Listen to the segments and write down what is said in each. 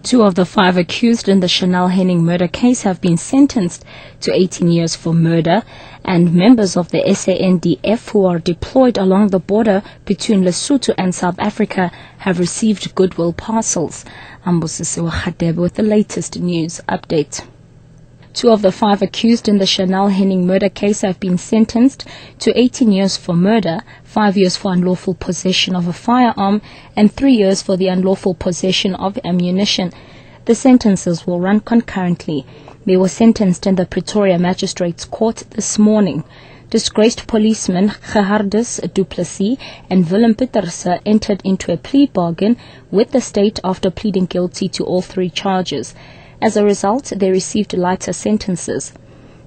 2 of the 5 accused in the Chanelle Henning murder case have been sentenced to 18 years for murder, and members of the SANDF who are deployed along the border between Lesotho and South Africa have received goodwill parcels. Ambosisiwa Khadebe with the latest news update. 2 of the 5 accused in the Chanelle Henning murder case have been sentenced to 18 years for murder, 5 years for unlawful possession of a firearm, and 3 years for the unlawful possession of ammunition. The sentences will run concurrently. They were sentenced in the Pretoria Magistrates Court this morning. Disgraced policemen Gerhardus Du Plessis and Willem Pieterse entered into a plea bargain with the state after pleading guilty to all 3 charges. As a result, they received lighter sentences.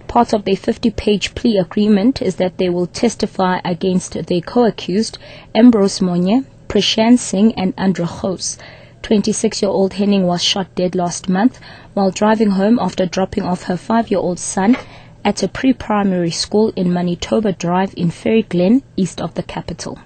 Part of their 50-page plea agreement is that they will testify against their co-accused Ambrose Monye, Prashant Singh and Andrew Gous. 26-year-old Henning was shot dead last month while driving home after dropping off her 5-year-old son at a pre-primary school in Manitoba Drive in Ferry Glen, east of the capital.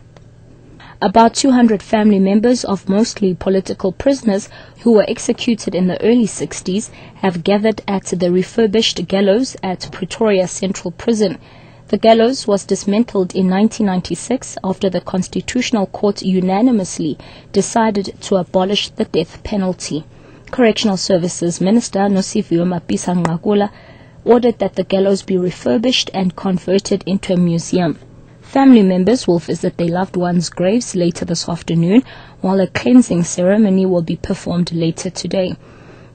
About 200 family members of mostly political prisoners who were executed in the early 60s have gathered at the refurbished gallows at Pretoria Central Prison. The gallows was dismantled in 1996 after the Constitutional Court unanimously decided to abolish the death penalty. Correctional Services Minister Nosiviwe Mapisa-Nqakula ordered that the gallows be refurbished and converted into a museum. Family members will visit their loved ones' graves later this afternoon, while a cleansing ceremony will be performed later today.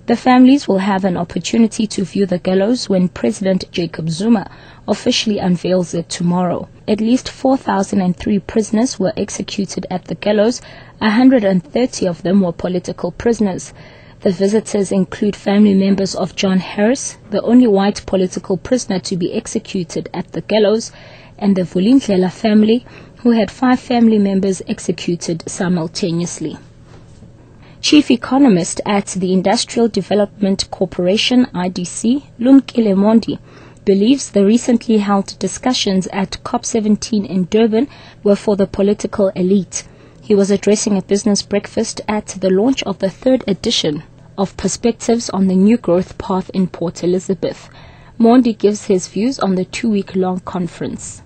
The families will have an opportunity to view the gallows when President Jacob Zuma officially unveils it tomorrow. At least 4,003 prisoners were executed at the gallows. 130 of them were political prisoners. The visitors include family members of John Harris, the only white political prisoner to be executed at the gallows, and the Vulindlela family, who had 5 family members executed simultaneously. Chief Economist at the Industrial Development Corporation, IDC, Lumkile Mondi, believes the recently held discussions at COP17 in Durban were for the political elite. He was addressing a business breakfast at the launch of the 3rd edition of Perspectives on the New Growth Path in Port Elizabeth. Mondi gives his views on the 2-week-long conference.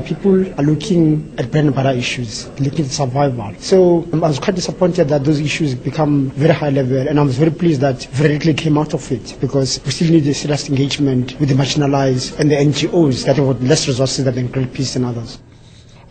People are looking at bread and butter issues, looking at survival. So I was quite disappointed that those issues become very high level, and I was very pleased that very little came out of it, because we still need a serious engagement with the marginalized and the NGOs that have less resources than Greenpeace and others.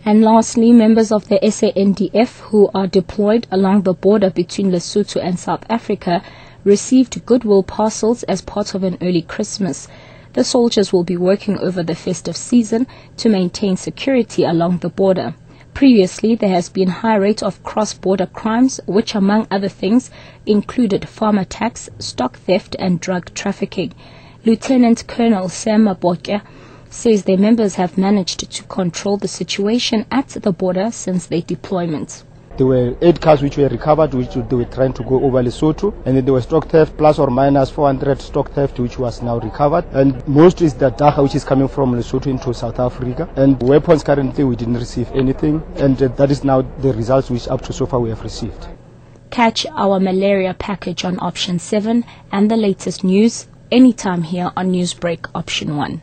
And lastly, members of the SANDF who are deployed along the border between Lesotho and South Africa received goodwill parcels as part of an early Christmas. The soldiers will be working over the festive season to maintain security along the border. Previously, there has been high rate of cross-border crimes, which among other things included farm attacks, stock theft and drug trafficking. Lieutenant Colonel Sam Mabotya says their members have managed to control the situation at the border since their deployment. There were 8 cars which were recovered, which they were trying to go over Lesotho, and then there was stock theft, plus or minus 400 stock theft, which was now recovered. And most is the dagga which is coming from Lesotho into South Africa. And weapons currently we didn't receive anything, and that is now the results which up to so far we have received. Catch our malaria package on option 7 and the latest news anytime here on Newsbreak option 1.